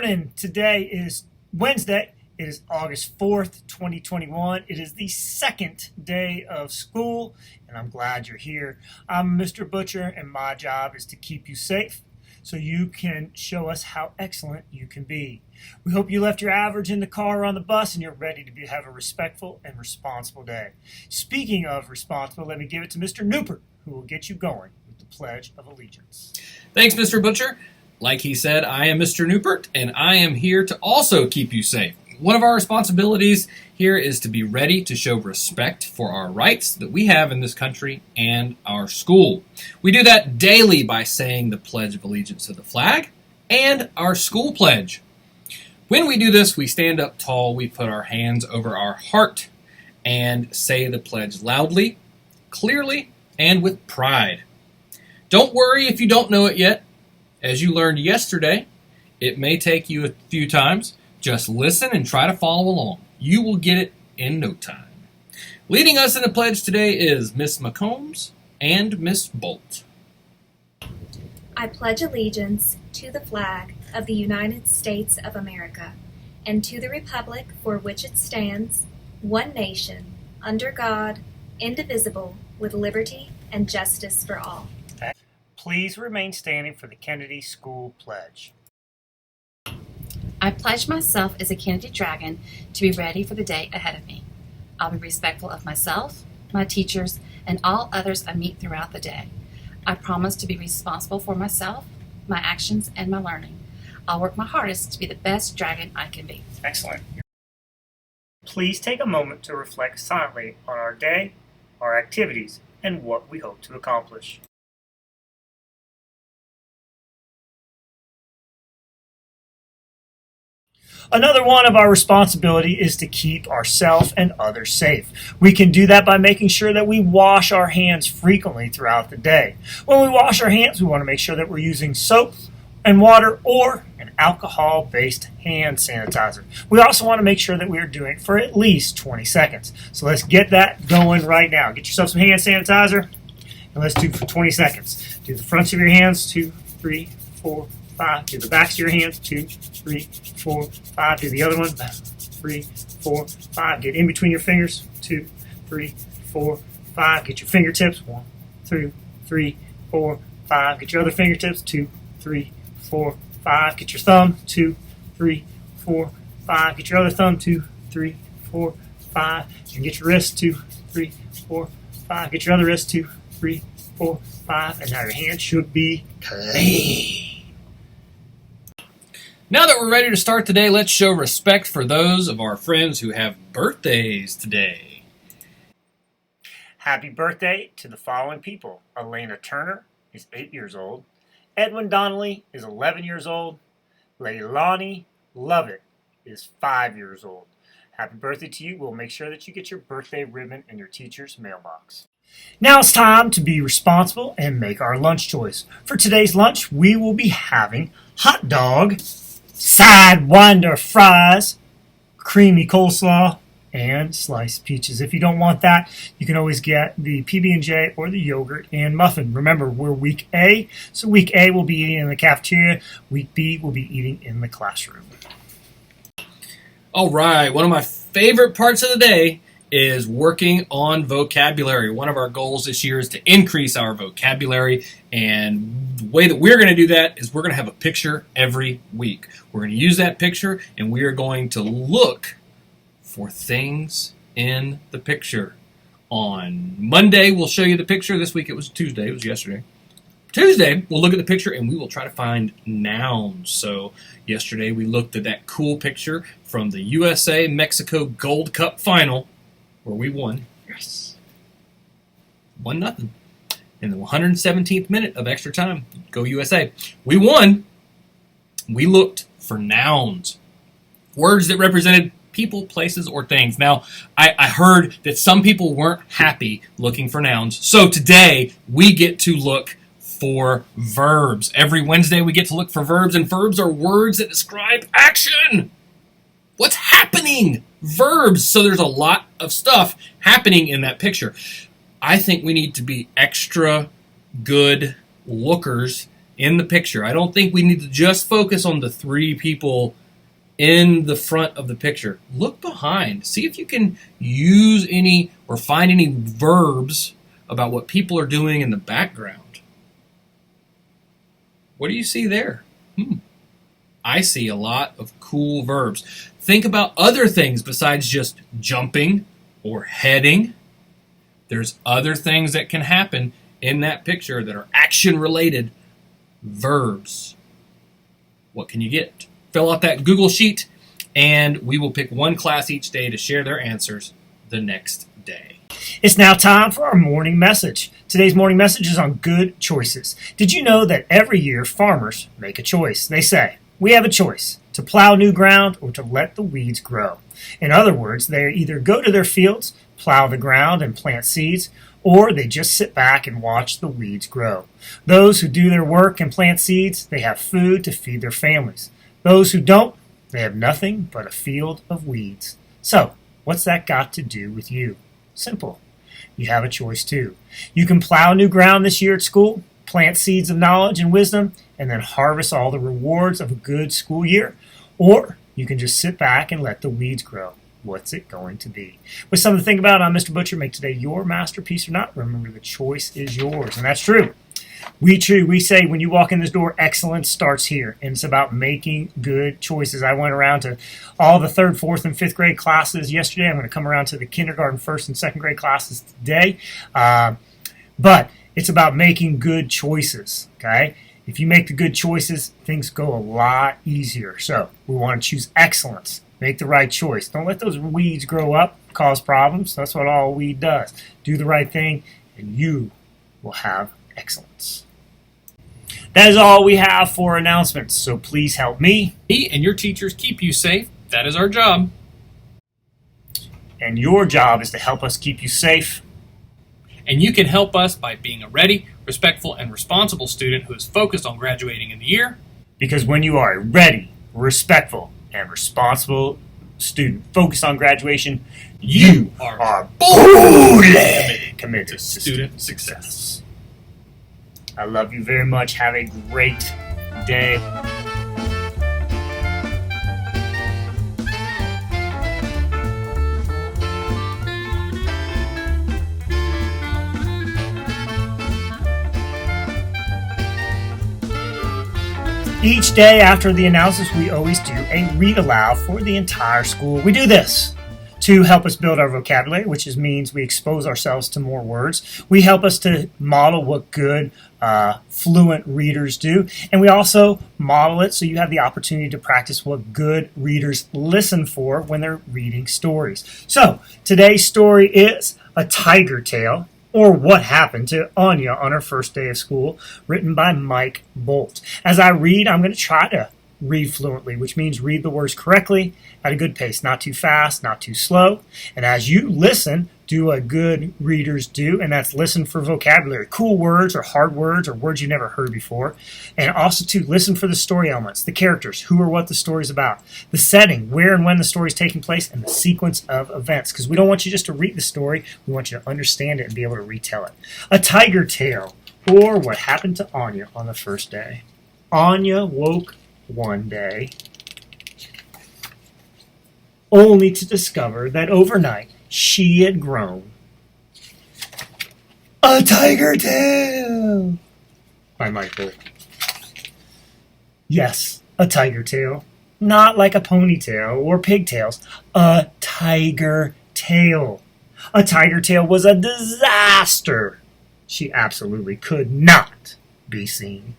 morning. Today is Wednesday. It is August 4th, 2021. It is the second day of school, and I'm glad you're here. I'm Mr. Butcher, and my job is to keep you safe so you can show us how excellent you can be. We hope you left your average in the car or on the bus and you're ready to have a respectful and responsible day. Speaking of responsible, let me give it to Mr. Newport, who will get you going with the Pledge of Allegiance. Thanks, Mr. Butcher. Like he said, I am Mr. Newport, and I am here to also keep you safe. One of our responsibilities here is to be ready to show respect for our rights that we have in this country and our school. We do that daily by saying the Pledge of Allegiance to the flag and our school pledge. When we do this, we stand up tall, we put our hands over our heart, and say the pledge loudly, clearly, and with pride. Don't worry if you don't know it yet. As you learned yesterday, it may take you a few times. Just listen and try to follow along. You will get it in no time. Leading us in the pledge today is Miss McCombs and Miss Bolt. I pledge allegiance to the flag of the United States of America and to the republic for which it stands, one nation, under God, indivisible, with liberty and justice for all. Please remain standing for the Kennedy School Pledge. I pledge myself as a Kennedy Dragon to be ready for the day ahead of me. I'll be respectful of myself, my teachers, and all others I meet throughout the day. I promise to be responsible for myself, my actions, and my learning. I'll work my hardest to be the best dragon I can be. Excellent. Please take a moment to reflect silently on our day, our activities, and what we hope to accomplish. Another one of our responsibility is to keep ourselves and others safe. We can do that by making sure that we wash our hands frequently throughout the day. When we wash our hands, we want to make sure that we're using soap and water or an alcohol-based hand sanitizer. We also want to make sure that we are doing it for at least 20 seconds. So let's get that going right now. Get yourself some hand sanitizer, and let's do it for 20 seconds. Do the fronts of your hands, 2, 3, 4, 5. Do the backs of your hands, 2, 3, 4, 5. Do the other one, 3, 4, 5. Get in between your fingers, 2, 3, 4, 5. Get your fingertips, 1, 2, 3, 4, 5. Get your other fingertips, 2, 3, 4, 5. Get your thumb, 2, 3, 4, 5. Get your other thumb, 2, 3, 4, 5. And get your wrist, 2, 3, 4, 5. Get your other wrist, 2, 3, 4, 5. And now your hand should be clean. Now that we're ready to start today, let's show respect for those of our friends who have birthdays today. Happy birthday to the following people. Elena Turner is 8 years old. Edwin Donnelly is 11 years old. Leilani Lovett is 5 years old. Happy birthday to you. We'll make sure that you get your birthday ribbon in your teacher's mailbox. Now it's time to be responsible and make our lunch choice. For today's lunch, we will be having hot dog, Sidewinder fries, creamy coleslaw, and sliced peaches. If you don't want that, you can always get the PB&J or the yogurt and muffin. Remember, we're week A, so week A will be eating in the cafeteria. Week B will be eating in the classroom. All right, one of my favorite parts of the day is working on vocabulary. One of our goals this year is to increase our vocabulary, and the way that we're going to do that is we're going to have a picture every week. We're going to use that picture, and we are going to look for things in the picture. On Monday, we'll show you the picture. This week it was Tuesday. It was yesterday. Tuesday, we'll look at the picture, and we will try to find nouns. So yesterday, we looked at that cool picture from the USA-Mexico Gold Cup final, where we won. Yes. 1-0. In the 117th minute of extra time. Go USA. We won. We looked for nouns. Words that represented people, places, or things. Now, I heard that some people weren't happy looking for nouns. So today, we get to look for verbs. Every Wednesday, we get to look for verbs, and verbs are words that describe action. What's happening? Verbs. So there's a lot of stuff happening in that picture. I think we need to be extra good lookers in the picture. I don't think we need to just focus on the three people in the front of the picture. Look behind. See if you can use any or find any verbs about what people are doing in the background. What do you see there? I see a lot of cool verbs. Think about other things besides just jumping or heading. There's other things that can happen in that picture that are action-related verbs. What can you get? Fill out that Google sheet, and we will pick one class each day to share their answers the next day. It's now time for our morning message. Today's morning message is on good choices. Did you know that every year farmers make a choice? They say, we have a choice to plow new ground or to let the weeds grow. In other words, they either go to their fields, plow the ground and plant seeds, or they just sit back and watch the weeds grow. Those who do their work and plant seeds, they have food to feed their families. Those who don't, they have nothing but a field of weeds. So, what's that got to do with you? Simple. You have a choice too. You can plow new ground this year at school, plant seeds of knowledge and wisdom, and then harvest all the rewards of a good school year. Or you can just sit back and let the weeds grow. What's it going to be? With something to think about, I'm Mr. Butcher. Make today your masterpiece or not. Remember, the choice is yours. And that's true. We say when you walk in this door, excellence starts here. And it's about making good choices. I went around to all the 3rd, 4th, and 5th grade classes yesterday. I'm going to come around to the kindergarten, 1st, and 2nd grade classes today. But it's about making good choices, okay? If you make the good choices, things go a lot easier. So we want to choose excellence. Make the right choice. Don't let those weeds grow up, cause problems. That's what all weed does. Do the right thing, and you will have excellence. That is all we have for announcements, so please help me. Me and your teachers keep you safe. That is our job. And your job is to help us keep you safe. And you can help us by being a ready, respectful, and responsible student who is focused on graduating in the year. Because when you are a ready, respectful, and responsible student focused on graduation, you are boldly committed to student success. I love you very much. Have a great day. Each day after the announcements, we always do a read aloud for the entire school. We do this to help us build our vocabulary, which means we expose ourselves to more words. We help us to model what good, fluent readers do. And we also model it so you have the opportunity to practice what good readers listen for when they're reading stories. So today's story is A Tiger Tale, or What Happened to Anya on Her First Day of School, written by Mike Bolt. As I read, I'm going to try to read fluently, which means read the words correctly at a good pace, not too fast, not too slow. And as you listen, do what good readers do, and that's listen for vocabulary, cool words or hard words or words you never heard before. And also to listen for the story elements, the characters, who or what the story's about, the setting, where and when the story's taking place, and the sequence of events. Because we don't want you just to read the story, we want you to understand it and be able to retell it. A Tiger Tale, or What Happened to Anya on the First Day. Anya woke one day only to discover that overnight she had grown a tiger tail by Michael. Yes, a tiger tail. Not like a ponytail or pigtails. A tiger tail. A tiger tail was a disaster. She absolutely could not be seen.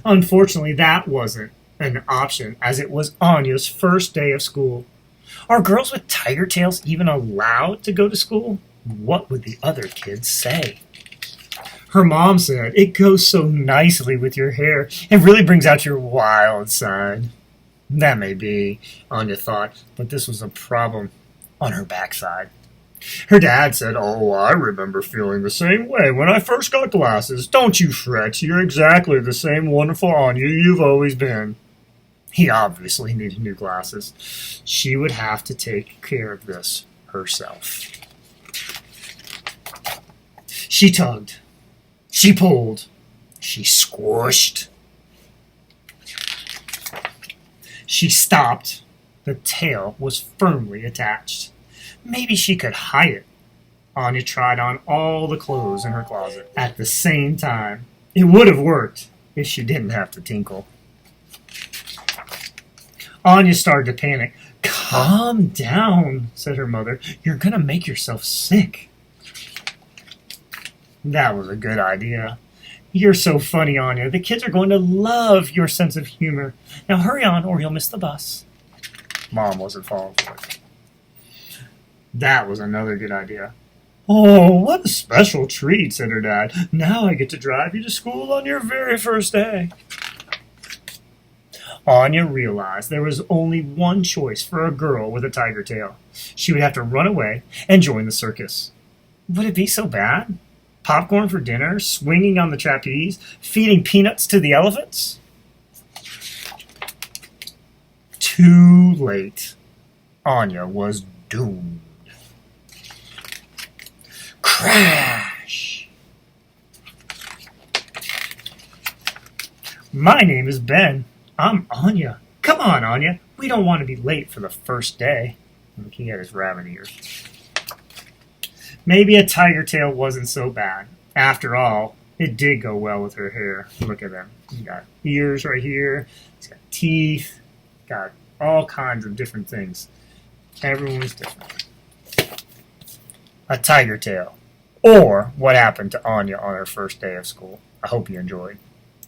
Unfortunately, that wasn't an option, as it was Anya's first day of school. Are girls with tiger tails even allowed to go to school? What would the other kids say? Her mom said, "It goes so nicely with your hair and really brings out your wild side." That may be, Anya thought, but this was a problem on her backside. Her dad said, "Oh, I remember feeling the same way when I first got glasses. Don't you fret, you're exactly the same wonderful Anya you've always been." He obviously needed new glasses. She would have to take care of this herself. She tugged. She pulled. She squished. She stopped. The tail was firmly attached. Maybe she could hide it. Anya tried on all the clothes in her closet at the same time. It would have worked if she didn't have to tinkle. Anya started to panic. "Calm down," said her mother. "You're going to make yourself sick." That was a good idea. "You're so funny, Anya. The kids are going to love your sense of humor. Now hurry on or you'll miss the bus." Mom wasn't falling for it. That was another good idea. "Oh, what a special treat," said her dad. "Now I get to drive you to school on your very first day." Anya realized there was only one choice for a girl with a tiger tail. She would have to run away and join the circus. Would it be so bad? Popcorn for dinner, swinging on the trapeze, feeding peanuts to the elephants? Too late. Anya was doomed. Crash! "My name is Ben. I'm Anya. Come on, Anya. We don't want to be late for the first day." He had his rabbit ears. Maybe a tiger tail wasn't so bad. After all, it did go well with her hair. Look at him. He's got ears right here. He's got teeth. Got all kinds of different things. Everyone's different. A tiger tail. Or what happened to Anya on her first day of school. I hope you enjoyed.